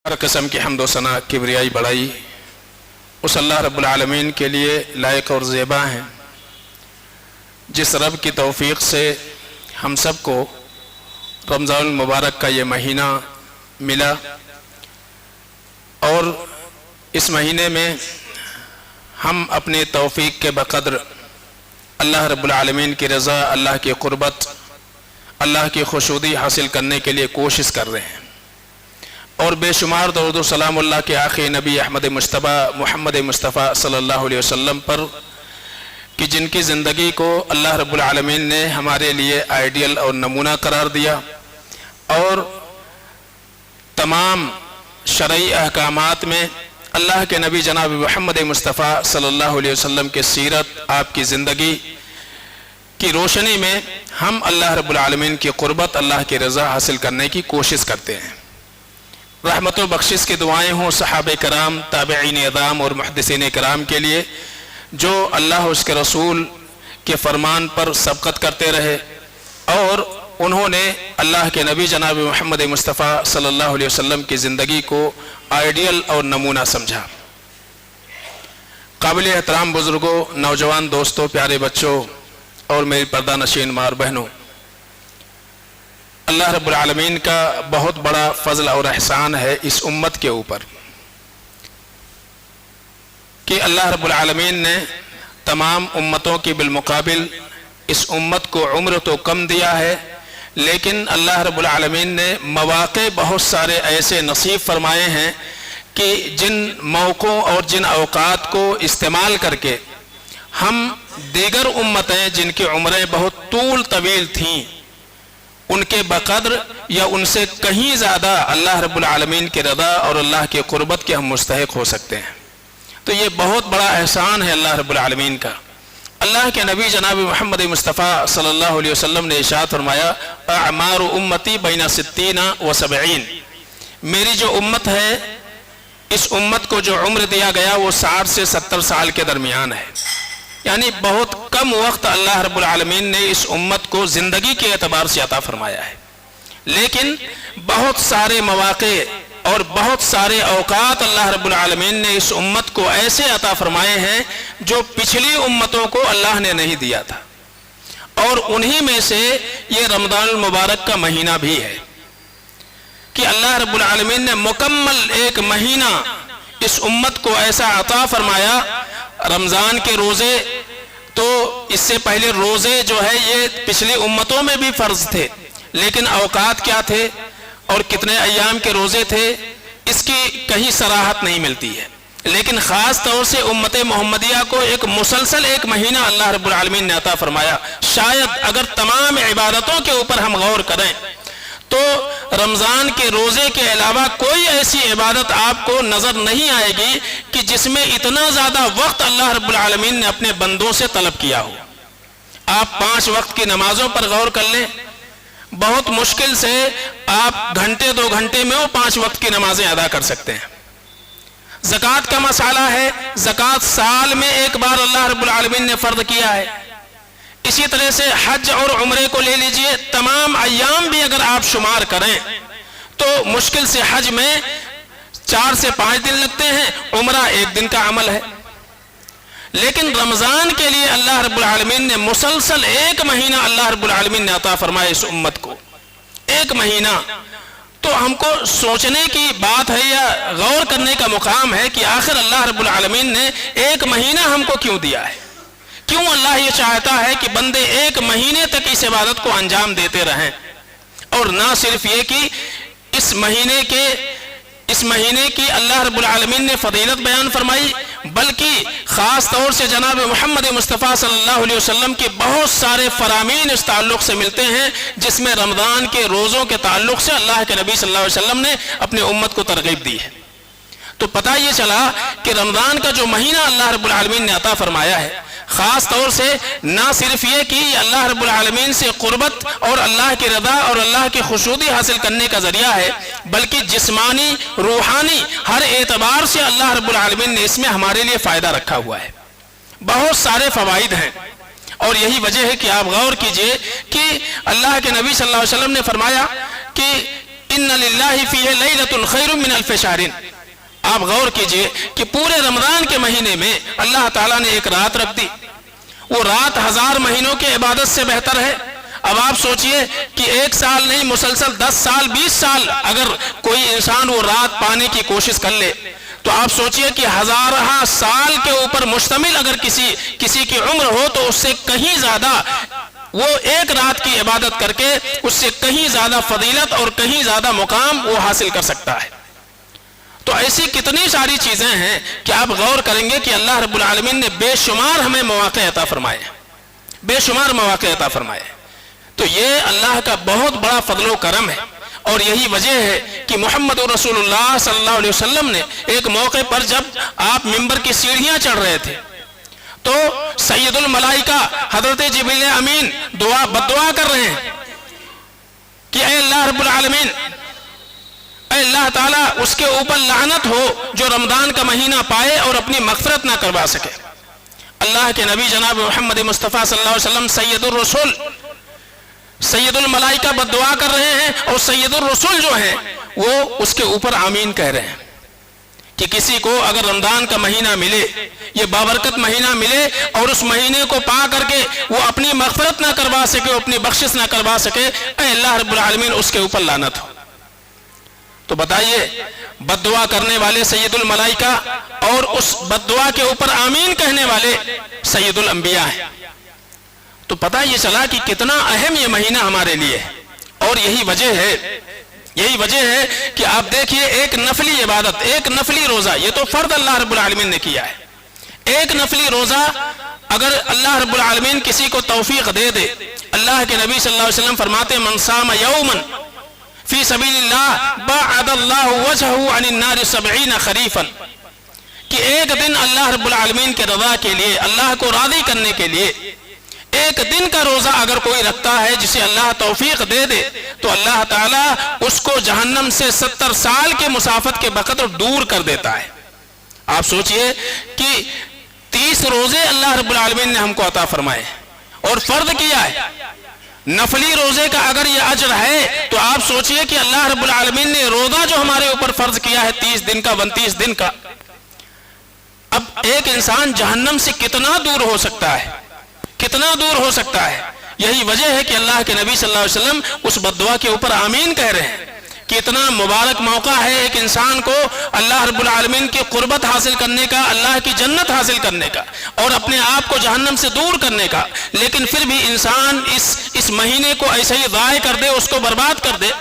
ہر قسم کی حمد و ثنا کبریائی بڑائی اس اللہ رب العالمین کے لیے لائق اور زیبا ہیں جس رب کی توفیق سے ہم سب کو رمضان المبارک کا یہ مہینہ ملا، اور اس مہینے میں ہم اپنے توفیق کے بقدر اللہ رب العالمین کی رضا، اللہ کی قربت، اللہ کی خوشنودی حاصل کرنے کے لیے کوشش کر رہے ہیں، اور بے شمار درود و سلام اللہ کے آخری نبی احمد مجتبی محمد مصطفیٰ صلی اللہ علیہ وسلم پر کہ جن کی زندگی کو اللہ رب العالمین نے ہمارے لیے آئیڈیل اور نمونہ قرار دیا، اور تمام شرعی احکامات میں اللہ کے نبی جناب محمد مصطفیٰ صلی اللہ علیہ وسلم کے سیرت، آپ کی زندگی کی روشنی میں ہم اللہ رب العالمین کی قربت، اللہ کی رضا حاصل کرنے کی کوشش کرتے ہیں۔ رحمت و بخشش کی دعائیں ہوں صحابہ کرام، تابعین اعظام اور محدثین کرام کے لیے جو اللہ اس کے رسول کے فرمان پر سبقت کرتے رہے اور انہوں نے اللہ کے نبی جناب محمد مصطفیٰ صلی اللہ علیہ وسلم کی زندگی کو آئیڈیل اور نمونہ سمجھا۔ قابل احترام بزرگوں، نوجوان دوستوں، پیارے بچوں اور میری پردہ نشین ماں بہنوں، اللہ رب العالمین کا بہت بڑا فضل اور احسان ہے اس امت کے اوپر کہ اللہ رب العالمین نے تمام امتوں کی بالمقابل اس امت کو عمر تو کم دیا ہے، لیکن اللہ رب العالمین نے مواقع بہت سارے ایسے نصیب فرمائے ہیں کہ جن موقعوں اور جن اوقات کو استعمال کر کے ہم دیگر امتیں جن کی عمریں بہت طویل تھیں ان کے بقدر یا ان سے کہیں زیادہ اللہ رب العالمین کی رضا اور اللہ کی قربت کے ہم مستحق ہو سکتے ہیں۔ تو یہ بہت بڑا احسان ہے اللہ رب العالمین کا۔ اللہ کے نبی جناب محمد مصطفیٰ صلی اللہ علیہ وسلم نے ارشاد فرمایا، اعمار امتی بین 60 و 70، میری جو امت ہے اس امت کو جو عمر دیا گیا وہ 60 سے 70 سال کے درمیان ہے، یعنی بہت کم وقت اللہ رب العالمین نے اس امت کو زندگی کے اعتبار سے عطا فرمایا ہے، لیکن بہت سارے مواقع اور بہت سارے اوقات اللہ رب العالمین نے اس امت کو ایسے عطا فرمائے ہیں جو پچھلی امتوں کو اللہ نے نہیں دیا تھا، اور انہی میں سے یہ رمضان المبارک کا مہینہ بھی ہے کہ اللہ رب العالمین نے مکمل ایک مہینہ اس امت کو ایسا عطا فرمایا۔ رمضان کے روزے تو اس سے پہلے روزے جو ہے یہ پچھلی امتوں میں بھی فرض تھے، لیکن اوقات کیا تھے اور کتنے ایام کے روزے تھے اس کی کہیں صراحت نہیں ملتی ہے، لیکن خاص طور سے امت محمدیہ کو ایک مسلسل ایک مہینہ اللہ رب العالمین نے عطا فرمایا۔ شاید اگر تمام عبادتوں کے اوپر ہم غور کریں تو رمضان کے روزے کے علاوہ کوئی ایسی عبادت آپ کو نظر نہیں آئے گی کہ جس میں اتنا زیادہ وقت اللہ رب العالمین نے اپنے بندوں سے طلب کیا ہو۔ آپ 5 وقت کی نمازوں پر غور کر لیں، بہت مشکل سے آپ گھنٹے 2 گھنٹے میں وہ 5 وقت کی نمازیں ادا کر سکتے ہیں۔ زکوٰۃ کا مسئلہ ہے، زکوٰۃ سال میں ایک بار اللہ رب العالمین نے فرض کیا ہے۔ اسی طرح سے حج اور عمرے کو لے لیجئے، تمام ایام بھی اگر آپ شمار کریں تو مشکل سے حج میں 4 سے 5 دن لگتے ہیں، عمرہ 1 دن کا عمل ہے، لیکن رمضان کے لیے اللہ رب العالمین نے مسلسل ایک مہینہ اللہ رب العالمین نے عطا فرمایا اس امت کو، ایک مہینہ۔ تو ہم کو سوچنے کی بات ہے یا غور کرنے کا مقام ہے کہ آخر اللہ رب العالمین نے ایک مہینہ ہم کو کیوں دیا ہے؟ کیوں اللہ یہ چاہتا ہے کہ بندے ایک مہینے تک اس عبادت کو انجام دیتے رہیں؟ اور نہ صرف یہ کہ اس مہینے کی اللہ رب العالمین نے فضیلت بیان فرمائی، بلکہ خاص طور سے جناب محمد مصطفیٰ صلی اللہ علیہ وسلم کے بہت سارے فرامین اس تعلق سے ملتے ہیں جس میں رمضان کے روزوں کے تعلق سے اللہ کے نبی صلی اللہ علیہ وسلم نے اپنے امت کو ترغیب دی ہے۔ تو پتہ یہ چلا کہ رمضان کا جو مہینہ اللہ رب العالمین نے عطا فرمایا ہے، خاص طور سے نہ صرف یہ کہ اللہ رب العالمین سے قربت اور اللہ کی رضا اور اللہ کی خوشنودی حاصل کرنے کا ذریعہ ہے، بلکہ جسمانی، روحانی ہر اعتبار سے اللہ رب العالمین نے اس میں ہمارے لیے فائدہ رکھا ہوا ہے۔ بہت سارے فوائد ہیں، اور یہی وجہ ہے کہ آپ غور کیجئے کہ اللہ کے نبی صلی اللہ علیہ وسلم نے فرمایا کہ ان للہ فیہ لیلۃ خیر من الف شہر. آپ غور کیجئے کہ پورے رمضان کے مہینے میں اللہ تعالیٰ نے ایک رات رکھ دی. وہ رات 1000 مہینوں کی عبادت سے بہتر ہے. اب آپ سوچئے کہ 1 سال نہیں، مسلسل 10 سال 20 سال اگر کوئی انسان وہ رات پانے کی کوشش کر لے تو آپ سوچئے کہ 1000 سال کے اوپر مشتمل اگر کسی کی عمر ہو تو اس سے کہیں زیادہ وہ ایک رات کی عبادت کر کے اس سے کہیں زیادہ فضیلت اور کہیں زیادہ مقام وہ حاصل کر سکتا ہے. تو ایسی کتنی ساری چیزیں ہیں کہ آپ غور کریں گے کہ اللہ رب العالمین نے بے شمار ہمیں مواقع عطا فرمائے، بے شمار مواقع عطا فرمائے. تو یہ اللہ کا بہت بڑا فضل و کرم ہے. اور یہی وجہ ہے کہ محمد رسول اللہ صلی اللہ علیہ وسلم نے ایک موقع پر جب آپ ممبر کی سیڑھیاں چڑھ رہے تھے تو سید الملائکہ حضرت جبریل امین بد دعا کر رہے ہیں کہ اے اللہ رب العالمین، اے اللہ تعالیٰ اس کے اوپر لعنت ہو جو رمضان کا مہینہ پائے اور اپنی مغفرت نہ کروا سکے. اللہ کے نبی جناب محمد مصطفیٰ صلی اللہ علیہ وسلم سید الرسول، سید الملائکہ بد دعا کر رہے ہیں اور سید الرسول جو ہیں وہ اس کے اوپر آمین کہہ رہے ہیں کہ کسی کو اگر رمضان کا مہینہ ملے، یہ بابرکت مہینہ ملے اور اس مہینے کو پا کر کے وہ اپنی مغفرت نہ کروا سکے، اپنی بخشش نہ کروا سکے، اے اللہ رب العالمین اس کے اوپر لعنت ہو. تو بتائیے بد دعا کرنے والے سید الملائکہ اور اس بد دعا کے اوپر آمین کہنے والے سید الانبیاء ہیں. تو پتہ یہ چلا کہ کتنا اہم یہ مہینہ ہمارے لیے ہے. اور یہی وجہ ہے کہ آپ دیکھیے ایک نفلی عبادت، ایک نفلی روزہ، یہ تو فرض اللہ رب العالمین نے کیا ہے. ایک نفلی روزہ اگر اللہ رب العالمین کسی کو توفیق دے دے، اللہ کے نبی صلی اللہ علیہ وسلم فرماتے من صام یوما فی سبیل اللہ بعد اللہ وجہہ عن النار 70 خریفا، کہ ایک دن اللہ رب العالمین کے رضا کے لیے، اللہ کو راضی کرنے کے لیے ایک دن کا روزہ اگر کوئی رکھتا ہے جسے اللہ توفیق دے دے تو اللہ تعالیٰ اس کو جہنم سے 70 سال کے مسافت کے بقدر دور کر دیتا ہے. آپ سوچئے کہ 30 روزے اللہ رب العالمین نے ہم کو عطا فرمائے اور فرض کیا ہے. نفلی روزے کا اگر یہ اجر ہے تو آپ سوچئے کہ اللہ رب العالمین نے روزہ جو ہمارے اوپر فرض کیا ہے 30 دن کا 29 دن کا، اب ایک انسان جہنم سے کتنا دور ہو سکتا ہے، کتنا دور ہو سکتا ہے. یہی وجہ ہے کہ اللہ کے نبی صلی اللہ علیہ وسلم اس بد دعا کے اوپر آمین کہہ رہے ہیں. کتنا مبارک موقع ہے ایک انسان کو اللہ رب العالمین کی قربت حاصل کرنے کا، اللہ کی جنت حاصل کرنے کا اور اپنے آپ کو جہنم سے دور کرنے کا. لیکن پھر بھی انسان اس مہینے کو ایسے ہی ضائع کر دے، اس کو برباد کر دے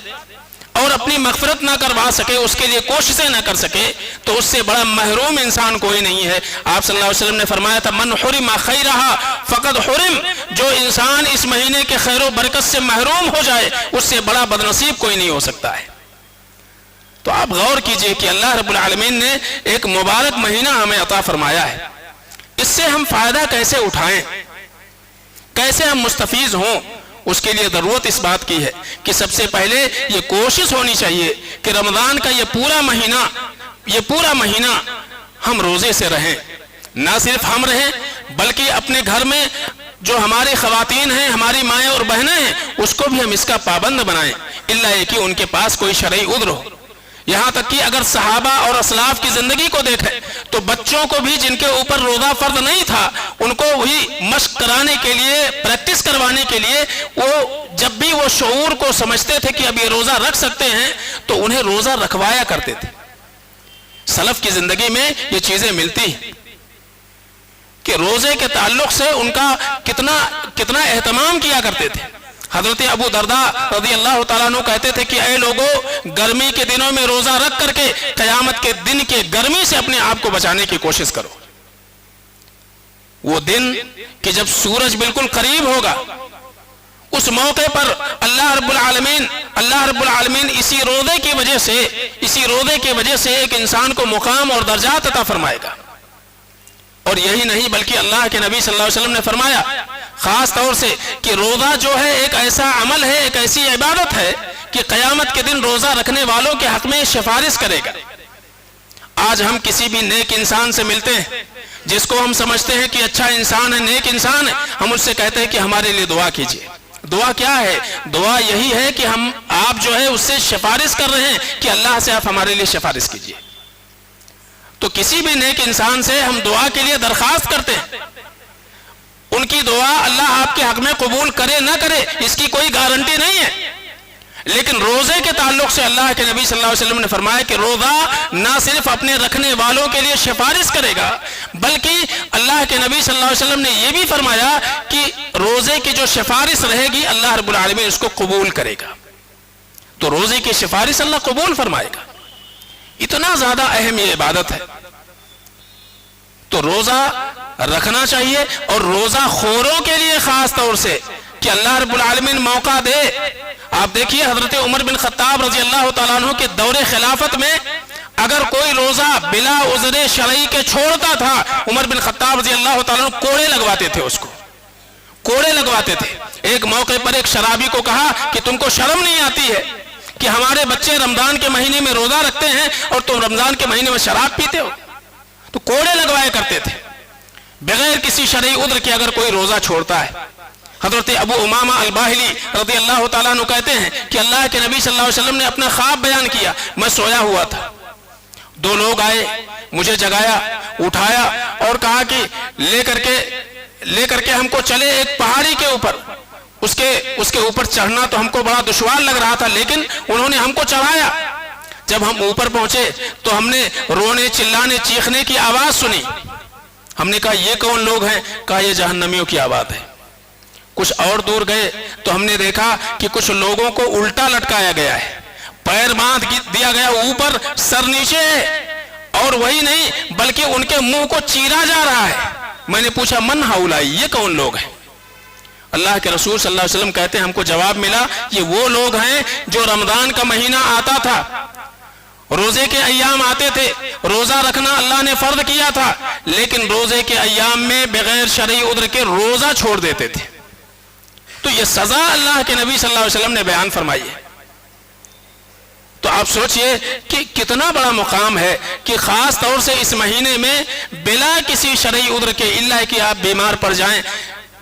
اور اپنی مغفرت نہ کروا سکے، اس کے لیے کوششیں نہ کر سکے، تو اس سے بڑا محروم انسان کوئی نہیں ہے. آپ صلی اللہ علیہ وسلم نے فرمایا تھا من حرم خیرہا فقد حرم، جو انسان اس مہینے کے خیر و برکت سے محروم ہو جائے اس سے بڑا بدنصیب کوئی نہیں ہو سکتا ہے. تو آپ غور کیجئے کہ اللہ رب العالمین نے ایک مبارک مہینہ ہمیں عطا فرمایا ہے. اس سے ہم فائدہ کیسے اٹھائیں، کیسے ہم مستفیض ہوں، اس کے لیے ضرورت اس بات کی ہے کہ سب سے پہلے یہ کوشش ہونی چاہیے کہ رمضان کا یہ پورا مہینہ ہم روزے سے رہیں. نہ صرف ہم رہیں بلکہ اپنے گھر میں جو ہماری خواتین ہیں، ہماری مائیں اور بہنیں ہیں، اس کو بھی ہم اس کا پابند بنائیں، الا یہ کہ ان کے پاس کوئی شرعی عذر ہو. یہاں تک کہ اگر صحابہ اور اسلاف کی زندگی کو دیکھیں تو بچوں کو بھی جن کے اوپر روزہ فرض نہیں تھا ان کو وہی مشق کرانے کے لیے، پریکٹس کروانے کے لیے، وہ جب بھی وہ شعور کو سمجھتے تھے کہ اب یہ روزہ رکھ سکتے ہیں تو انہیں روزہ رکھوایا کرتے تھے. سلف کی زندگی میں یہ چیزیں ملتی کہ روزے کے تعلق سے ان کا کتنا اہتمام کیا کرتے تھے. حضرت ابو درداء رضی اللہ تعالیٰ عنہ کہتے تھے کہ اے لوگو، گرمی کے دنوں میں روزہ رکھ کر کے قیامت کے دن کے گرمی سے اپنے آپ کو بچانے کی کوشش کرو. وہ دن کہ جب سورج بالکل قریب ہوگا، اس موقع پر اللہ رب العالمین اسی روزے کی وجہ سے ایک انسان کو مقام اور درجات عطا فرمائے گا. اور یہی نہیں بلکہ اللہ کے نبی صلی اللہ علیہ وسلم نے فرمایا خاص طور سے کہ روزہ جو ہے ایک ایسا عمل ہے، ایک ایسی عبادت ہے کہ قیامت کے دن روزہ رکھنے والوں کے حق میں سفارش کرے گا. آج ہم کسی بھی نیک انسان سے ملتے ہیں جس کو ہم سمجھتے ہیں کہ اچھا انسان ہے، نیک انسان ہے، ہم اس سے کہتے ہیں کہ ہمارے لیے دعا کیجئے، دعا کیا ہے؟ دعا یہی ہے کہ ہم آپ جو ہے اس سے سفارش کر رہے ہیں کہ اللہ سے آپ ہمارے لیے سفارش کیجیے. تو کسی بھی نیک انسان سے ہم دعا کے لیے درخواست کرتے ہیں، ان کی دعا اللہ آپ کے حق میں قبول کرے نہ کرے اس کی کوئی گارنٹی نہیں ہے. لیکن روزے کے تعلق سے اللہ کے نبی صلی اللہ علیہ وسلم نے فرمایا کہ روزہ نہ صرف اپنے رکھنے والوں کے لیے سفارش کرے گا، بلکہ اللہ کے نبی صلی اللہ علیہ وسلم نے یہ بھی فرمایا کہ روزے کی جو سفارش رہے گی اللہ رب العالمین اس کو قبول کرے گا. تو روزے کی سفارش اللہ قبول فرمائے گا. اتنا زیادہ اہم یہ عبادت ہے. تو روزہ رکھنا چاہیے، اور روزہ خوروں کے لیے خاص طور سے کہ اللہ رب العالمین موقع دے. آپ دیکھیے حضرت عمر بن خطاب رضی اللہ تعالیٰ عنہ کے دور خلافت میں اگر کوئی روزہ بلا عذر شرعی کے چھوڑتا تھا، عمر بن خطاب رضی اللہ تعالیٰ عنہ کوڑے لگواتے تھے، اس کو کوڑے لگواتے تھے. ایک موقع پر ایک شرابی کو کہا کہ تم کو شرم نہیں آتی ہے کہ ہمارے بچے رمضان کے مہینے میں روزہ رکھتے ہیں اور تم رمضان کے مہینے میں شراب پیتے ہو؟ تو کوڑے لگوایا کرتے تھے بغیر کسی شرعی عذر کے اگر کوئی روزہ چھوڑتا ہے. حضرت ابو امامہ الباہلی رضی اللہ تعالیٰ عنہ کہتے ہیں کہ اللہ کے نبی صلی اللہ علیہ وسلم نے اپنا خواب بیان کیا. میں سویا ہوا تھا، دو لوگ آئے، مجھے جگایا، اٹھایا اور کہا کہ لے کر کے ہم کو چلے ایک پہاڑی کے اوپر. اس کے اوپر چڑھنا تو ہم کو بڑا دشوار لگ رہا تھا، لیکن انہوں نے ہم کو چڑھایا. جب ہم اوپر پہنچے تو ہم نے رونے چلانے چیخنے کی آواز سنی. ہم نے کہا یہ کون لوگ ہیں؟ کہا یہ جہنمیوں کی آواز ہے. کچھ اور دور گئے تو ہم نے دیکھا کہ کچھ لوگوں کو الٹا لٹکایا گیا ہے، پیر باندھ دیا گیا اوپر، سر نیچے ہے، اور وہی نہیں بلکہ ان کے منہ کو چیرا جا رہا ہے. میں نے پوچھا من ہؤلاء، یہ کون لوگ ہیں؟ اللہ کے رسول صلی اللہ علیہ وسلم کہتے ہیں ہم کو جواب ملا یہ وہ لوگ ہیں جو رمضان کا مہینہ آتا تھا، روزے کے ایام آتے تھے، روزہ رکھنا اللہ نے فرض کیا تھا، لیکن روزے کے ایام میں بغیر شرعی عذر کے روزہ چھوڑ دیتے تھے. تو یہ سزا اللہ کے نبی صلی اللہ علیہ وسلم نے بیان فرمائی ہے. تو آپ سوچئے کہ کتنا بڑا مقام ہے کہ خاص طور سے اس مہینے میں بلا کسی شرعی عذر کے، الا کہ آپ بیمار پڑ جائیں،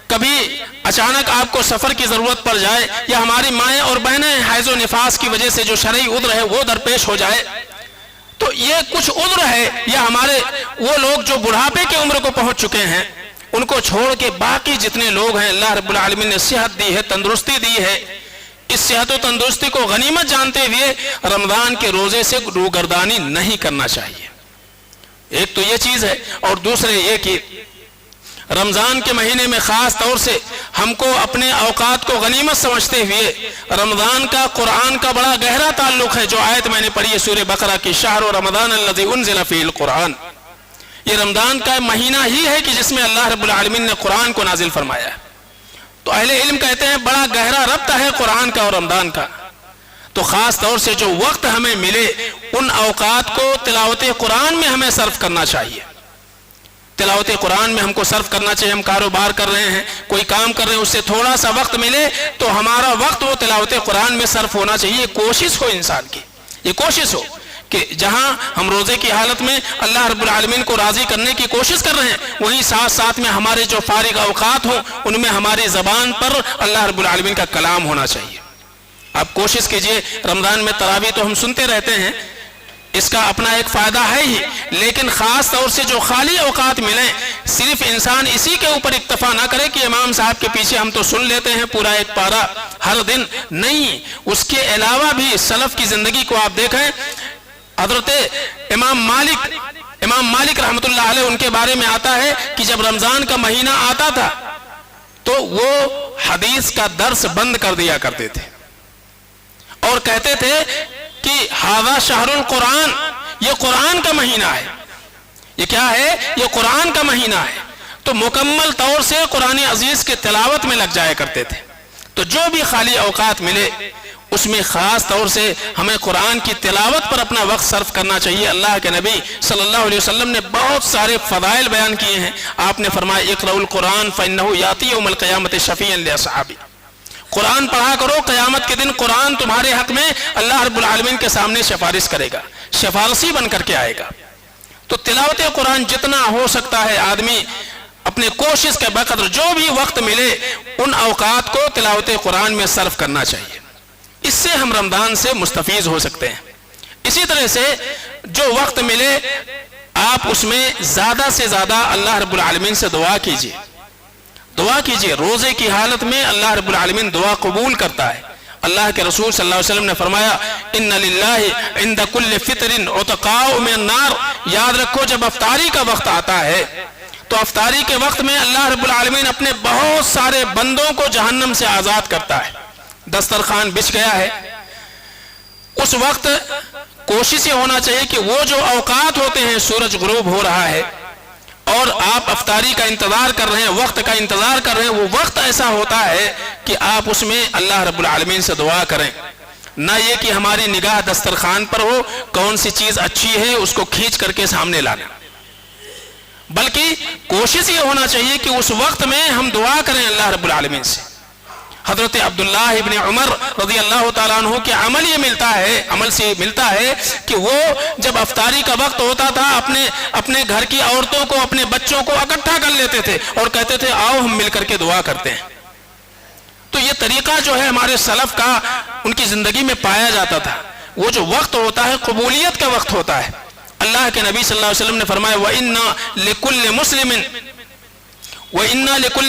کبھی اچانک آپ کو سفر کی ضرورت پڑ جائے، یا ہماری مائیں اور بہنیں حیض و نفاس کی وجہ سے جو شرعی عذر ہے وہ درپیش ہو جائے، تو یہ کچھ عذر ہے. یا ہمارے وہ لوگ جو بڑھاپے کی عمر کو پہنچ چکے ہیں، ان کو چھوڑ کے باقی جتنے لوگ ہیں اللہ رب العالمین نے صحت دی ہے، تندرستی دی ہے، اس صحت و تندرستی کو غنیمت جانتے ہوئے رمضان کے روزے سے روگردانی نہیں کرنا چاہیے. ایک تو یہ چیز ہے، اور دوسرے یہ کہ رمضان کے مہینے میں خاص طور سے ہم کو اپنے اوقات کو غنیمت سمجھتے ہوئے رمضان کا قرآن کا بڑا گہرا تعلق ہے. جو آیت میں نے پڑھی ہے سورہ بقرہ کی، شہر رمضان الذی انزل فیہ القرآن، یہ رمضان کا مہینہ ہی ہے کہ جس میں اللہ رب العالمین نے قرآن کو نازل فرمایا ہے. تو اہل علم کہتے ہیں بڑا گہرا ربط ہے قرآن کا اور رمضان کا. تو خاص طور سے جو وقت ہمیں ملے ان اوقات کو تلاوت قرآن میں ہمیں صرف کرنا چاہیے. تلاوت قرآن میں ہم کو صرف کرنا چاہیے. ہم کاروبار کر رہے ہیں، کوئی کام کر رہے ہیں، اس سے تھوڑا سا وقت ملے تو ہمارا وقت وہ تلاوت قرآن میں صرف ہونا چاہیے. کوشش ہو انسان کی، یہ کوشش ہو کہ جہاں ہم روزے کی حالت میں اللہ رب العالمین کو راضی کرنے کی کوشش کر رہے ہیں، وہیں ساتھ ساتھ میں ہمارے جو فارغ اوقات ہوں ان میں ہماری زبان پر اللہ رب العالمین کا کلام ہونا چاہیے. آپ کوشش کیجئے. رمضان میں تراویح تو ہم سنتے رہتے ہیں، اس کا اپنا ایک فائدہ ہے ہی، لیکن خاص طور سے جو خالی اوقات ملیں صرف انسان اسی کے اوپر اکتفا نہ کرے کہ امام صاحب کے پیچھے ہم تو سن لیتے ہیں پورا ایک پارا ہر دن. نہیں، اس کے علاوہ بھی سلف کی زندگی کو آپ دیکھیں. حضرت امام مالک رحمت اللہ علیہ، ان کے بارے میں آتا ہے کہ جب رمضان کا مہینہ آتا تھا تو وہ حدیث کا درس بند کر دیا کرتے تھے اور کہتے تھے کہ ھذا شہر القرآن، یہ قرآن کا مہینہ ہے. یہ کیا ہے؟ یہ قرآن کا مہینہ ہے. تو مکمل طور سے قرآن عزیز کے تلاوت میں لگ جایا کرتے تھے. تو جو بھی خالی اوقات ملے اس میں خاص طور سے ہمیں قرآن کی تلاوت پر اپنا وقت صرف کرنا چاہیے. اللہ کے نبی صلی اللہ علیہ وسلم نے بہت سارے فضائل بیان کیے ہیں. آپ نے فرمایا اقرؤوا القرآن فإنہ یأتی یوم القیامۃ شفیعا لأصحابہ، قرآن پڑھا کرو، قیامت کے دن قرآن تمہارے حق میں اللہ رب العالمین کے سامنے سفارش کرے گا، سفارشی بن کر کے آئے گا. تو تلاوت قرآن جتنا ہو سکتا ہے آدمی اپنے کوشش کے بقدر جو بھی وقت ملے ان اوقات کو تلاوت قرآن میں صرف کرنا چاہیے. اس سے ہم رمضان سے مستفیض ہو سکتے ہیں. اسی طرح سے جو وقت ملے آپ اس میں زیادہ سے زیادہ اللہ رب العالمین سے دعا کیجیے. دعا کیجیے. روزے کی حالت میں اللہ رب العالمین دعا قبول کرتا ہے. اللہ کے رسول صلی اللہ علیہ وسلم نے فرمایا ان للہ عند کل فطر عتقاء من النار. یاد رکھو جب افطاری کا وقت آتا ہے تو افطاری کے وقت میں اللہ رب العالمین اپنے بہت سارے بندوں کو جہنم سے آزاد کرتا ہے. دسترخوان بچھ گیا ہے. اس وقت کوشش یہ ہونا چاہیے کہ وہ جو اوقات ہوتے ہیں سورج غروب ہو رہا ہے اور آپ افطاری کا انتظار کر رہے ہیں, وقت کا انتظار کر رہے ہیں, وہ وقت ایسا ہوتا ہے کہ آپ اس میں اللہ رب العالمین سے دعا کریں. نہ یہ کہ ہماری نگاہ دسترخوان پر ہو, کون سی چیز اچھی ہے اس کو کھینچ کر کے سامنے لانا, بلکہ کوشش یہ ہونا چاہیے کہ اس وقت میں ہم دعا کریں اللہ رب العالمین سے. حضرت عبداللہ ابن عمر رضی اللہ تعالیٰ عنہ کے عمل سے ملتا ہے کہ وہ جب افطاری کا وقت ہوتا تھا اپنے گھر کی عورتوں کو, اپنے بچوں کو اکٹھا کر لیتے تھے اور کہتے تھے آؤ ہم مل کر کے دعا کرتے ہیں. تو یہ طریقہ جو ہے ہمارے سلف کا ان کی زندگی میں پایا جاتا تھا. وہ جو وقت ہوتا ہے قبولیت کا وقت ہوتا ہے. اللہ کے نبی صلی اللہ علیہ وسلم نے فرمایا وَإِنَّا لِكُلِّ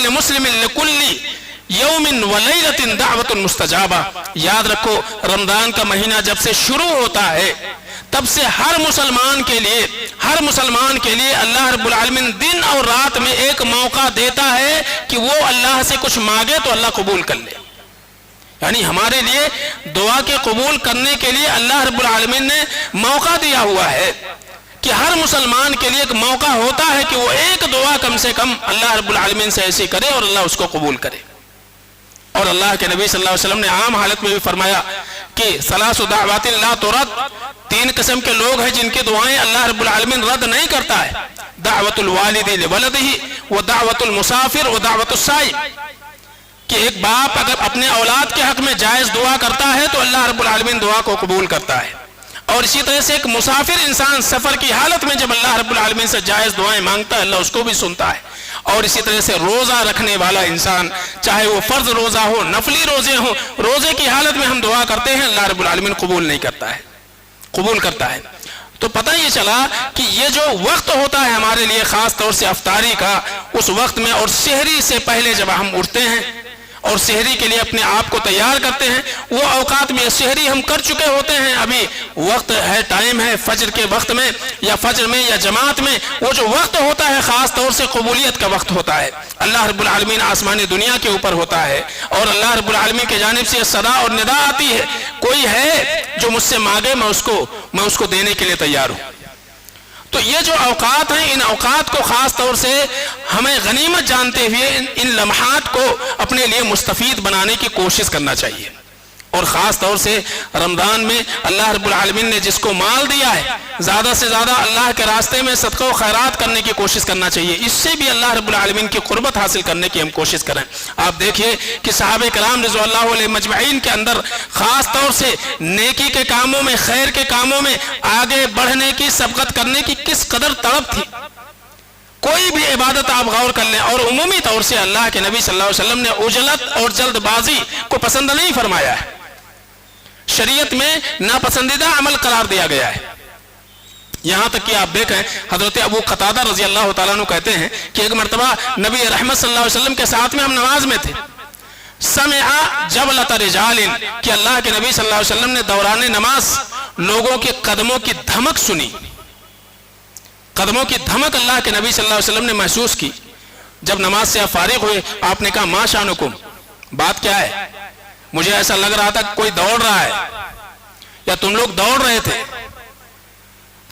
مُسْلِمٍ لِكُلِّ یوم ولیلۃ دعوۃ مستجابہ. یاد رکھو رمضان کا مہینہ جب سے شروع ہوتا ہے تب سے ہر مسلمان کے لیے اللہ رب العالمین دن اور رات میں ایک موقع دیتا ہے کہ وہ اللہ سے کچھ مانگے تو اللہ قبول کر لے. یعنی ہمارے لیے دعا کے قبول کرنے کے لیے اللہ رب العالمین نے موقع دیا ہوا ہے کہ ہر مسلمان کے لیے ایک موقع ہوتا ہے کہ وہ ایک دعا کم سے کم اللہ رب العالمین سے ایسی کرے اور اللہ اس کو قبول کرے. اور اللہ کے نبی صلی اللہ علیہ وسلم نے عام حالت میں بھی فرمایا کہ ثلاث دعوات لا ترد. 3 قسم کے لوگ ہیں جن کی دعائیں اللہ رب العالمین رد نہیں کرتا ہے. دعوت الوالد لولدہ و دعوت المسافر و دعوت السائل. کہ ایک باپ اگر اپنے اولاد کے حق میں جائز دعا کرتا ہے تو اللہ رب العالمین دعا کو قبول کرتا ہے. اور اسی طرح سے ایک مسافر انسان سفر کی حالت میں جب اللہ رب العالمین سے جائز دعائیں مانگتا ہے اللہ اس کو بھی سنتا ہے. اور اسی طرح سے روزہ رکھنے والا انسان چاہے وہ فرض روزہ ہو, نفلی روزے ہوں, روزے کی حالت میں ہم دعا کرتے ہیں اللہ رب العالمین قبول نہیں کرتا ہے, قبول کرتا ہے. تو پتہ یہ چلا کہ یہ جو وقت ہوتا ہے ہمارے لیے خاص طور سے افطاری کا, اس وقت میں اور سحری سے پہلے جب ہم اٹھتے ہیں اور سحری کے لیے اپنے آپ کو تیار کرتے ہیں, وہ اوقات میں سحری ہم کر چکے ہوتے ہیں, ابھی وقت ہے, ٹائم ہے فجر کے وقت میں یا فجر میں یا جماعت میں, وہ جو وقت ہوتا ہے خاص طور سے قبولیت کا وقت ہوتا ہے. اللہ رب العالمین آسمان دنیا کے اوپر ہوتا ہے اور اللہ رب العالمین کی جانب سے صدا اور ندا آتی ہے کوئی ہے جو مجھ سے مانگے میں اس کو دینے کے لیے تیار ہوں. تو یہ جو اوقات ہیں ان اوقات کو خاص طور سے ہمیں غنیمت جانتے ہوئے ان لمحات کو اپنے لیے مستفید بنانے کی کوشش کرنا چاہیے. اور خاص طور سے رمضان میں اللہ رب العالمین نے جس کو مال دیا ہے زیادہ سے زیادہ اللہ کے راستے میں صدقہ و خیرات کرنے کی کوشش کرنا چاہیے. اس سے بھی اللہ رب العالمین کی قربت حاصل کرنے کی ہم کوشش کریں. آپ دیکھیے کہ صحابہ کرام رضی اللہ علیہ مجمعین کے اندر خاص طور سے نیکی کے کاموں میں, خیر کے کاموں میں آگے بڑھنے کی, سبقت کرنے کی کس قدر طلب تھی. کوئی بھی عبادت آپ غور کر لیں اور عمومی طور سے اللہ کے نبی صلی اللہ علیہ وسلم نے عجلت اور جلد بازی کو پسند نہیں فرمایا ہے. شریعت میں ناپسندیدہ عمل قرار دیا گیا ہے. یہاں تک کہ آپ دیکھیں حضرت ابو قتادہ رضی اللہ تعالیٰ عنہ کہتے ہیں کہ ایک مرتبہ نبی رحمت صلی اللہ علیہ وسلم کے ساتھ میں ہم نماز میں تھے. سمع جبلۃ رجال, کہ اللہ کے نبی صلی اللہ علیہ وسلم نے دوران نماز لوگوں کے قدموں کی دھمک سنی. قدموں کی دھمک اللہ کے نبی صلی اللہ علیہ وسلم نے محسوس کی. جب نماز سے آپ فارغ ہوئے آپ نے کہا ما شانکم, بات کیا ہے؟ مجھے ایسا لگ رہا تھا کوئی دوڑ رہا ہے یا تم لوگ دوڑ رہے تھے.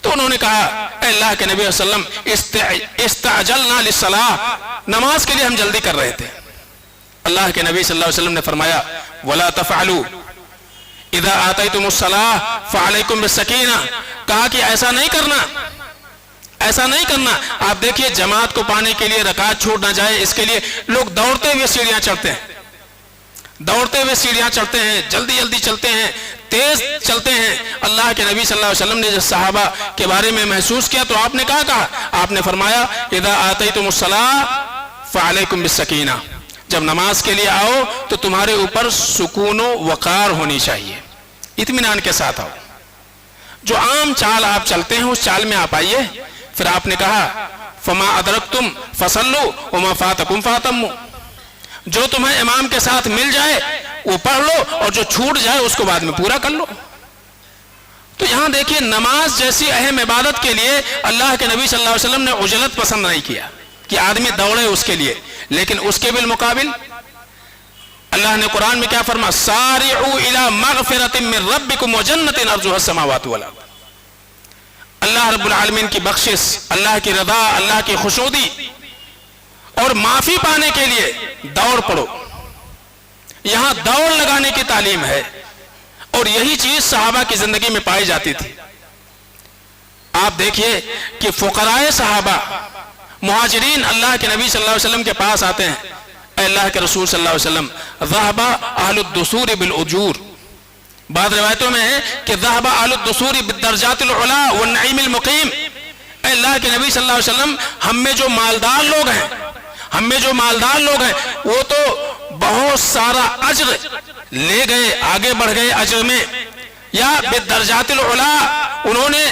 تو انہوں نے کہا اے اللہ کے نبی صلی اللہ علیہ وسلم استعجلنا للصلاۃ, نماز کے لیے ہم جلدی کر رہے تھے. اللہ کے نبی صلی اللہ علیہ وسلم نے فرمایا ولا تفعلوا اذا آتیتم الصلاۃ فعلیکم بالسکینہ, کہا کہ ایسا نہیں کرنا, ایسا نہیں کرنا. آپ دیکھیے جماعت کو پانے کے لیے رکعت چھوٹ نہ جائے اس کے لیے لوگ دوڑتے ہوئے سیڑھیاں چڑھتے ہیں, دوڑتے ہوئے سیڑھیاں چڑھتے ہیں, جلدی جلدی چلتے ہیں, تیز چلتے ہیں. اللہ کے نبی صلی اللہ علیہ وسلم نے جب صحابہ کے بارے میں محسوس کیا تو آپ نے کہا آپ نے فرمایا اذا آتیتم الصلاۃ فعلیکم بالسکینہ، جب نماز کے لیے آؤ تو تمہارے اوپر سکون و وقار ہونی چاہیے، اطمینان کے ساتھ آؤ۔ جو عام چال آپ چلتے ہیں اس چال میں آپ آئیے۔ پھر آپ نے کہا فما ادرکتم فصلوا وما فاتکم فاتموا، جو تمہیں امام کے ساتھ مل جائے وہ پڑھ لو، اور جو چھوٹ جائے اس کو بعد میں پورا کر لو۔ تو یہاں دیکھیے نماز جیسی اہم عبادت کے لیے اللہ کے نبی صلی اللہ علیہ وسلم نے عجلت پسند نہیں کیا کہ آدمی دوڑے اس کے لیے، لیکن اس کے بالمقابل اللہ نے قرآن میں کیا فرمایا؟ سارعوا الی مغفرۃ من ربکم وجنۃ ارجوھا السماوات والارض، اللہ رب العالمین کی بخشش، اللہ کی رضا، اللہ کی خوشنودی اور معافی پانے کے لیے دوڑ پڑو۔ یہاں دوڑ لگانے کی تعلیم ہے، اور یہی چیز صحابہ کی زندگی میں پائی جاتی تھی۔ آپ دیکھیے کہ فقراء صحابہ مہاجرین اللہ کے نبی صلی اللہ علیہ وسلم کے پاس آتے ہیں، اے اللہ کے رسول صلی اللہ علیہ وسلم ذہب اہل الدثور بالاجور، بعض روایتوں میں ہے کہ ذہب اہل الدثور بالدرجات العلا والنعیم المقیم، اے اللہ کے نبی صلی اللہ علیہ وسلم ہم میں جو مالدار لوگ ہیں وہ تو بہت سارا اجر لے گئے، آگے بڑھ گئے اجر میں، یا بالدرجات العلا انہوں نے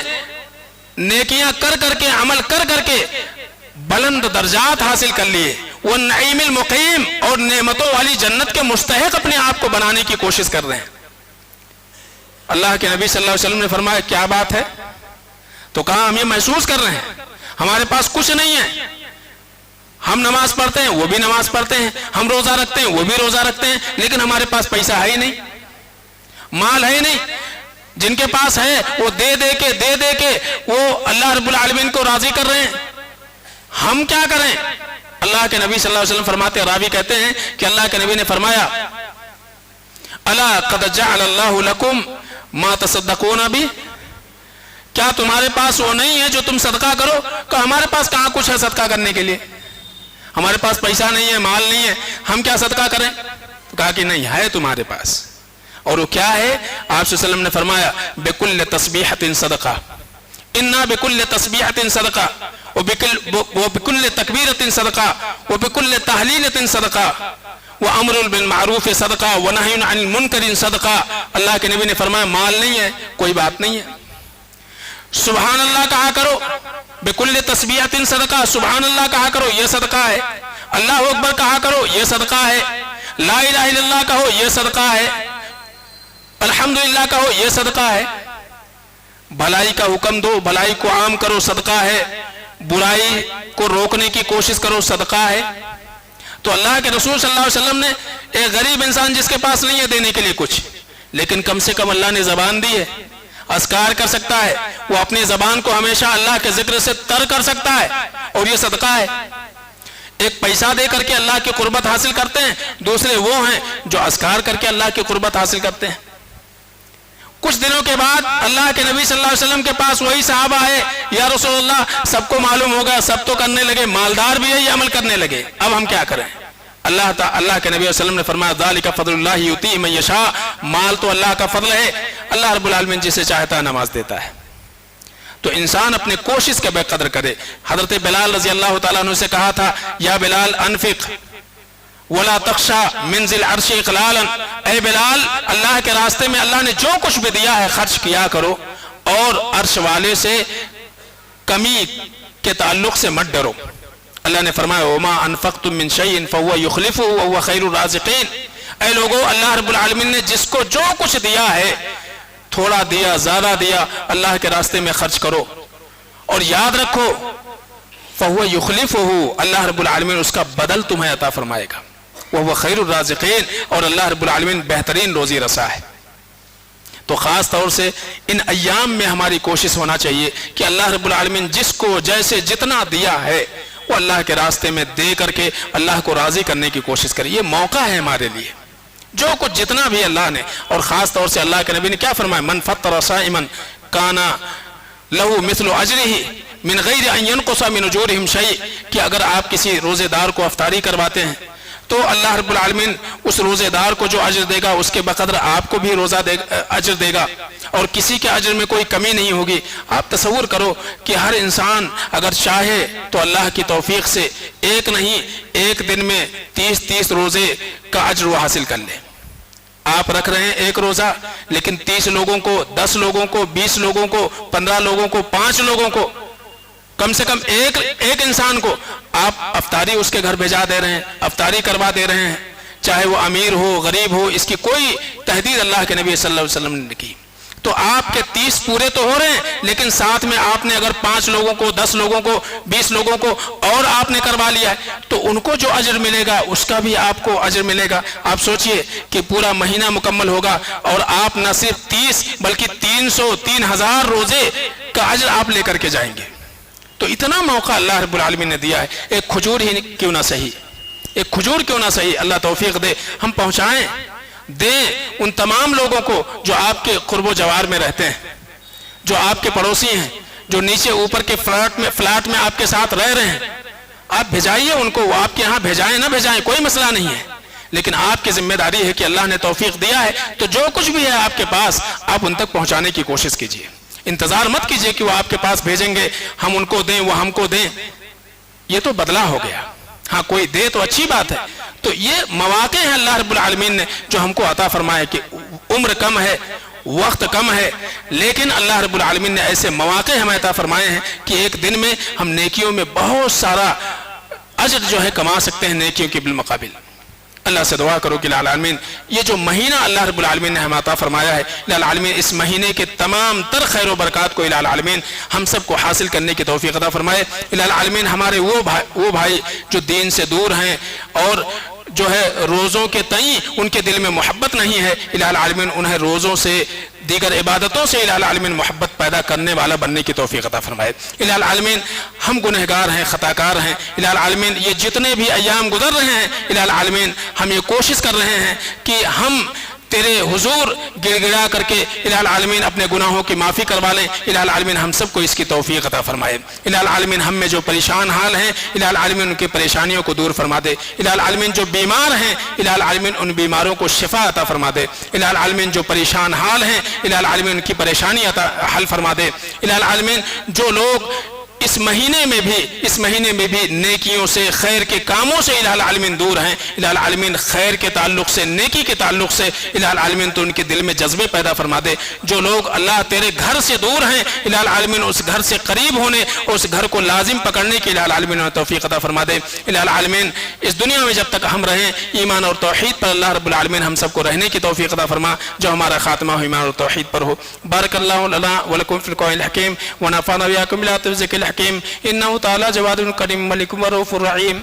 نیکیاں کر کر کے، عمل کر کر کے بلند درجات حاصل کر لیے، والنعیم المقیم، اور نعمتوں والی جنت کے مستحق اپنے آپ کو بنانے کی کوشش کر رہے ہیں۔ اللہ کے نبی صلی اللہ علیہ وسلم نے فرمایا کیا بات ہے؟ تو کہا ہم یہ محسوس کر رہے ہیں ہمارے پاس کچھ نہیں ہے، ہم نماز پڑھتے ہیں وہ بھی نماز پڑھتے ہیں، ہم روزہ رکھتے ہیں وہ بھی روزہ رکھتے ہیں، لیکن ہمارے پاس پیسہ ہے ہی نہیں، مال ہے ہی نہیں۔ جن کے پاس ہے وہ دے دے کے وہ اللہ رب العالمین کو راضی کر رہے ہیں، ہم کیا کریں؟ اللہ کے نبی صلی اللہ علیہ وسلم فرماتے ہیں، راوی کہتے ہیں کہ اللہ کے نبی نے فرمایا الا قد جعل اللہ لکم ما تصدقون بھی، کیا تمہارے پاس وہ نہیں ہے جو تم صدقہ کرو؟ کہ ہمارے پاس کہاں کچھ ہے صدقہ کرنے کے لیے، ہمارے پاس پیسہ نہیں ہے، مال نہیں ہے، ہم کیا صدقہ کریں؟ تو کہا کہ نہیں ہے تمہارے پاس، اور وہ کیا ہے؟ آپ صلی اللہ علیہ وسلم نے فرمایا بکل تسبیحۃ صدقہ، انا بکل تسبیحۃ صدقہ، وبکل تکبیرۃ صدقہ، وبکل تحلیلۃ صدقہ، وامر بالمعروف صدقہ، ونہی عن المنکر صدقہ۔ اللہ کے نبی نے فرمایا مال نہیں ہے کوئی بات نہیں ہے، سبحان اللہ کہا کرو، بکل تسبیحۃ صدقہ، سبحان اللہ کہا کرو یہ صدقہ ہے، اللہ اکبر کہا کرو یہ صدقہ ہے، لا الہ الا اللہ کہو یہ صدقہ ہے، الحمدللہ کہو یہ صدقہ ہے، بھلائی کا حکم دو، بھلائی کو عام کرو صدقہ ہے، برائی کو روکنے کی کوشش کرو صدقہ ہے۔ تو اللہ کے رسول صلی اللہ علیہ وسلم نے ایک غریب انسان جس کے پاس نہیں ہے دینے کے لیے کچھ، لیکن کم سے کم اللہ نے زبان دی ہے، اذکار کر سکتا ہے، وہ اپنی زبان کو ہمیشہ اللہ کے ذکر سے تر کر سکتا ہے، اور یہ صدقہ ہے۔ ایک پیسہ دے کر کے اللہ کی قربت حاصل کرتے ہیں، دوسرے وہ ہیں جو اذکار کر کے اللہ کی قربت حاصل کرتے ہیں۔ کچھ دنوں کے بعد اللہ کے نبی صلی اللہ علیہ وسلم کے پاس وہی صحابہ آئے، یا رسول اللہ سب کو معلوم ہوگا، سب تو کرنے لگے، مالدار بھی یہی عمل کرنے لگے، اب ہم کیا کریں؟ اللہ کے نبی صلی اللہ علیہ وسلم نے فرمایا ذالک فضل اللہ یؤتیہ من یشاء، مال تو اللہ کا فضل ہے، اللہ رب العالمین جسے چاہتا ہے نماز دیتا ہے۔ تو انسان اپنے کوشش کے بے قدر کرے۔ حضرت بلال رضی اللہ تعالیٰ عنہ سے کہا تھا یا بلال انفق ولا تخشى من ذی العرش اقلالا، اے بلال اللہ کے راستے میں اللہ نے جو کچھ بھی دیا ہے خرچ کیا کرو، اور عرش والے سے کمی کے تعلق سے مت ڈرو۔ اللہ نے فرمایا وما انفقتم من شیء فهو یخلفہ وهو خیر الرازقین، اے لوگو اللہ رب العالمین نے جس کو جو کچھ دیا ہے، تھوڑا دیا زیادہ دیا، اللہ کے راستے میں خرچ کرو، اور یاد رکھو فهو یخلفہ، اللہ رب العالمین اس کا بدل تمہیں عطا فرمائے گا، وهو خیر الرازقین، اور اللہ رب العالمین بہترین روزی رسا ہے۔ تو خاص طور سے ان ایام میں ہماری کوشش ہونا چاہیے کہ اللہ رب العالمین جس کو جیسے جتنا دیا ہے وہ اللہ کے راستے میں دے کر کے اللہ کو راضی کرنے کی کوشش کرے۔ یہ موقع ہے ہمارے لیے، جو کچھ جتنا بھی اللہ نے، اور خاص طور سے اللہ کے نبی نے کیا فرمایا من فطر صائما کان لہ مثل اجرہ من غیر ان ینقص من اجورہم شیء، کہ اگر آپ کسی روزے دار کو افطاری کرواتے ہیں تو اللہ رب العالمین اس روزے دار کو جو اجر دے گا اس کے بقدر آپ کو بھی روزہ اجر دے گا، اور کسی کے اجر میں کوئی کمی نہیں ہوگی۔ آپ تصور کرو کہ ہر انسان اگر چاہے تو اللہ کی توفیق سے ایک نہیں ایک دن میں 30 روزے کا اجر وہ حاصل کر لے۔ آپ رکھ رہے ہیں ایک روزہ، لیکن 30 لوگوں کو، 10 لوگوں کو، 20 لوگوں کو، 15 لوگوں کو، 5 لوگوں کو، کم سے کم ایک انسان کو آپ افطاری اس کے گھر بھیجا دے رہے ہیں، افطاری کروا دے رہے ہیں، چاہے وہ امیر ہو غریب ہو، اس کی کوئی تحدید اللہ کے نبی صلی اللہ علیہ وسلم نے کی۔ تو آپ کے 30 پورے تو ہو رہے ہیں، لیکن ساتھ میں آپ نے اگر 5 لوگوں کو، 10 لوگوں کو، 20 لوگوں کو اور آپ نے کروا لیا ہے تو ان کو جو اجر ملے گا اس کا بھی آپ کو اجر ملے گا۔ آپ سوچئے کہ پورا مہینہ مکمل ہوگا اور آپ نہ صرف 30 بلکہ 300 3000 روزے کا اجر آپ لے کر کے جائیں گے۔ تو اتنا موقع اللہ رب العالمین نے دیا ہے، ایک کھجور ہی کیوں نہ صحیح، ایک کھجور کیوں نہ صحیح، اللہ توفیق دے ہم پہنچائیں، دیں ان تمام لوگوں کو جو آپ کے قرب و جوار میں رہتے ہیں، جو آپ کے پڑوسی ہیں، جو نیچے اوپر کے فلیٹ میں آپ کے ساتھ رہ رہے ہیں، آپ بھیجائیے ان کو، وہ آپ کے ہاں بھیجائیں نہ بھیجائیں کوئی مسئلہ نہیں ہے، لیکن آپ کی ذمہ داری ہے کہ اللہ نے توفیق دیا ہے تو جو کچھ بھی ہے آپ کے پاس آپ ان تک پہنچانے کی کوشش کیجیے۔ انتظار مت کیجئے کہ وہ آپ کے پاس بھیجیں گے، ہم ان کو دیں وہ ہم کو دیں، یہ تو بدلہ ہو گیا۔ ہاں کوئی دے تو اچھی بات ہے۔ تو یہ مواقع ہیں اللہ رب العالمین نے جو ہم کو عطا فرمائے کہ عمر کم ہے، وقت کم ہے، لیکن اللہ رب العالمین نے ایسے مواقع ہمیں عطا فرمائے ہیں کہ ایک دن میں ہم نیکیوں میں بہت سارا اجر جو ہے کما سکتے ہیں نیکیوں کے بالمقابل۔ اللہ سے دعا کرو کہ العالمین یہ جو مہینہ اللہ رب العالمین نے ہمیں عطا فرمایا ہے، العالمین اس مہینے کے تمام تر خیر و برکات کو العالمین ہم سب کو حاصل کرنے کی توفیق عطا فرمائے۔ العالمین ہمارے وہ بھائی جو دین سے دور ہیں اور جو ہے روزوں کے تئیں ان کے دل میں محبت نہیں ہے، العالمین انہیں روزوں سے دیگر عبادتوں سے العالمین محبت پیدا کرنے والا بننے کی توفیق عطا فرمائے۔ العالمین ہم گنہگار ہیں، خطاکار ہیں، العالمین یہ جتنے بھی ایام گزر رہے ہیں العالمین ہم یہ کوشش کر رہے ہیں کہ ہم تیرے حضور گڑ گڑا کر کے العالمین اپنے گناہوں کی معافی کروا لیں۔ العالمین ہم سب کو اس کی توفیق عطا فرمائے۔ العالمین ہم میں جو پریشان حال ہیں العالمین ان کی پریشانیوں کو دور فرما دے۔ العالمین جو بیمار ہیں العالمین ان بیماروں کو شفا عطا فرما دے۔ العالمین جو پریشان حال ہیں العالمین ان کی پریشانی حل فرما دے۔ العالمین جو لوگ اس مہینے میں بھی نیکیوں سے خیر کے کاموں سے العالمین دور ہیں العالمین خیر کے تعلق سے نیکی کے تعلق سے العالمین تو ان کے دل میں جذبے پیدا فرما دے۔ جو لوگ اللہ تیرے گھر سے دور ہیں العالمین اس گھر سے قریب ہونے اس گھر کو لازم پکڑنے کی العالمین توفیق عطا فرما دے۔ العالمین اس دنیا میں جب تک ہم رہیں ایمان اور توحید پر اللہ رب العالمین ہم سب کو رہنے کی توفیق عطا فرما، جو ہمارا خاتمہ ہو ایمان اور توحید پر ہو۔ بارک اللہ لنا ولکم فی القرآن الحکیم ونفعنا وإياکم بالآیات والذکر الحکیم انہ تعالی جواد کریم ملک رؤوف رحیم۔